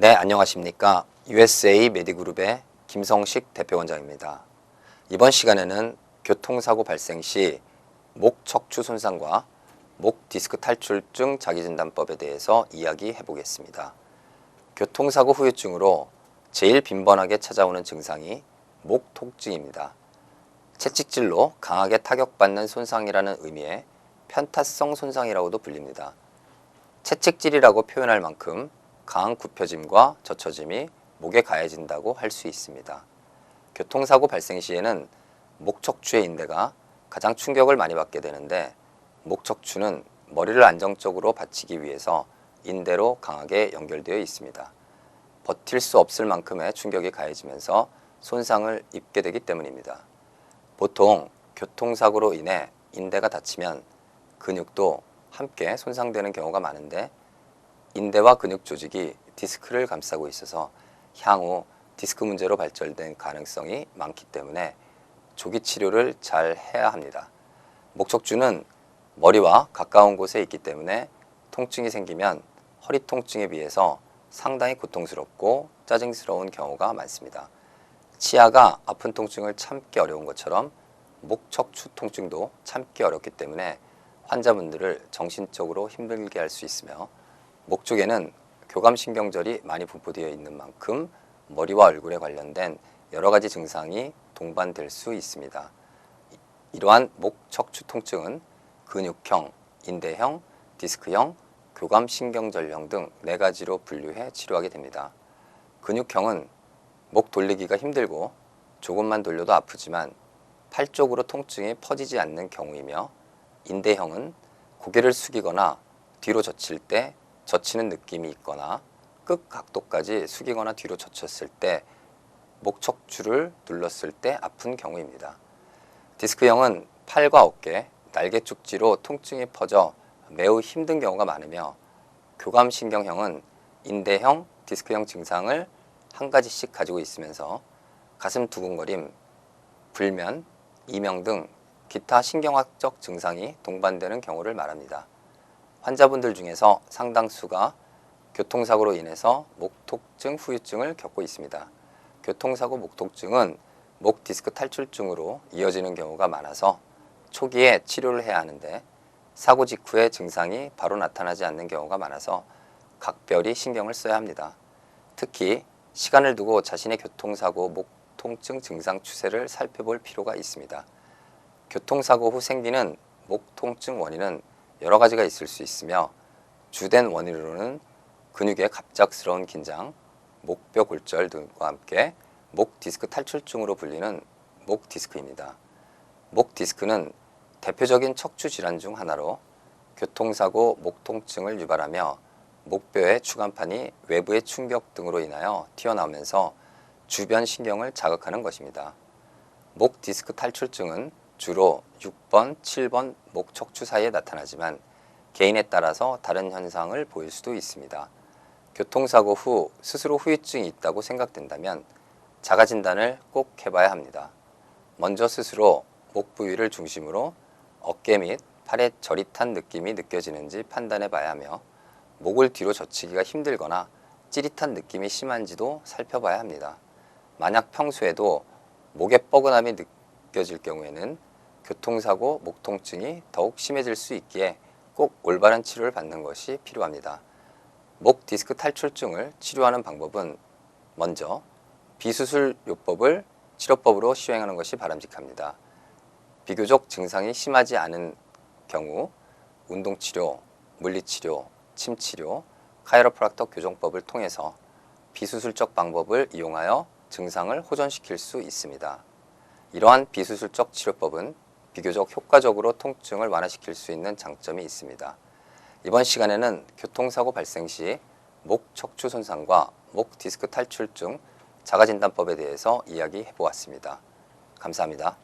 네, 안녕하십니까. USA 메디그룹의 김성식 대표원장입니다. 이번 시간에는 교통사고 발생 시 목 척추 손상과 목 디스크 탈출증 자기진단법에 대해서 이야기해 보겠습니다. 교통사고 후유증으로 제일 빈번하게 찾아오는 증상이 목 통증입니다. 채찍질로 강하게 타격받는 손상이라는 의미의 편타성 손상이라고도 불립니다. 채찍질이라고 표현할 만큼 강한 굽혀짐과 젖혀짐이 목에 가해진다고 할 수 있습니다. 교통사고 발생 시에는 목 척추의 인대가 가장 충격을 많이 받게 되는데, 목 척추는 머리를 안정적으로 받치기 위해서 인대로 강하게 연결되어 있습니다. 버틸 수 없을 만큼의 충격이 가해지면서 손상을 입게 되기 때문입니다. 보통 교통사고로 인해 인대가 다치면 근육도 함께 손상되는 경우가 많은데, 인대와 근육 조직이 디스크를 감싸고 있어서 향후 디스크 문제로 발전될 가능성이 많기 때문에 조기 치료를 잘 해야 합니다. 목 척추는 머리와 가까운 곳에 있기 때문에 통증이 생기면 허리 통증에 비해서 상당히 고통스럽고 짜증스러운 경우가 많습니다. 치아가 아픈 통증을 참기 어려운 것처럼 목 척추 통증도 참기 어렵기 때문에 환자분들을 정신적으로 힘들게 할 수 있으며, 목 쪽에는 교감신경절이 많이 분포되어 있는 만큼 머리와 얼굴에 관련된 여러 가지 증상이 동반될 수 있습니다. 이러한 목 척추 통증은 근육형, 인대형, 디스크형, 교감신경절형 등 4가지로 분류해 치료하게 됩니다. 근육형은 목 돌리기가 힘들고 조금만 돌려도 아프지만 팔 쪽으로 통증이 퍼지지 않는 경우이며, 인대형은 고개를 숙이거나 뒤로 젖힐 때 젖히는 느낌이 있거나 끝 각도까지 숙이거나 뒤로 젖혔을 때 목 척추를 눌렀을 때 아픈 경우입니다. 디스크형은 팔과 어깨, 날개 쪽지로 통증이 퍼져 매우 힘든 경우가 많으며, 교감신경형은 인대형, 디스크형 증상을 한 가지씩 가지고 있으면서 가슴 두근거림, 불면, 이명 등 기타 신경학적 증상이 동반되는 경우를 말합니다. 환자분들 중에서 상당수가 교통사고로 인해서 목 통증 후유증을 겪고 있습니다. 교통사고 목 통증은 목 디스크 탈출증으로 이어지는 경우가 많아서 초기에 치료를 해야 하는데, 사고 직후에 증상이 바로 나타나지 않는 경우가 많아서 각별히 신경을 써야 합니다. 특히 시간을 두고 자신의 교통사고 목 통증 증상 추세를 살펴볼 필요가 있습니다. 교통사고 후 생기는 목 통증 원인은 여러 가지가 있을 수 있으며, 주된 원인으로는 근육의 갑작스러운 긴장, 목뼈 골절 등과 함께 목 디스크 탈출증으로 불리는 목 디스크입니다. 목 디스크는 대표적인 척추 질환 중 하나로 교통사고 목 통증을 유발하며 목뼈의 추간판이 외부의 충격 등으로 인하여 튀어나오면서 주변 신경을 자극하는 것입니다. 목 디스크 탈출증은 주로 6번, 7번 목 척추 사이에 나타나지만 개인에 따라서 다른 현상을 보일 수도 있습니다. 교통사고 후 스스로 후유증이 있다고 생각된다면 자가진단을 꼭 해봐야 합니다. 먼저 스스로 목 부위를 중심으로 어깨 및 팔에 저릿한 느낌이 느껴지는지 판단해 봐야 하며, 목을 뒤로 젖히기가 힘들거나 찌릿한 느낌이 심한지도 살펴봐야 합니다. 만약 평소에도 목에 뻐근함이 느껴질 경우에는 교통사고 목 통증이 더욱 심해질 수 있기에 꼭 올바른 치료를 받는 것이 필요합니다. 목 디스크 탈출증을 치료하는 방법은 먼저 비수술요법을 치료법으로 시행하는 것이 바람직합니다. 비교적 증상이 심하지 않은 경우 운동치료, 물리치료, 침치료, 카이로프락터 교정법을 통해서 비수술적 방법을 이용하여 증상을 호전시킬 수 있습니다. 이러한 비수술적 치료법은 비교적 효과적으로 통증을 완화시킬 수 있는 장점이 있습니다. 이번 시간에는 교통사고 발생 시 목 척추 손상과 목 디스크 탈출증 자가진단법에 대해서 이야기해 보았습니다. 감사합니다.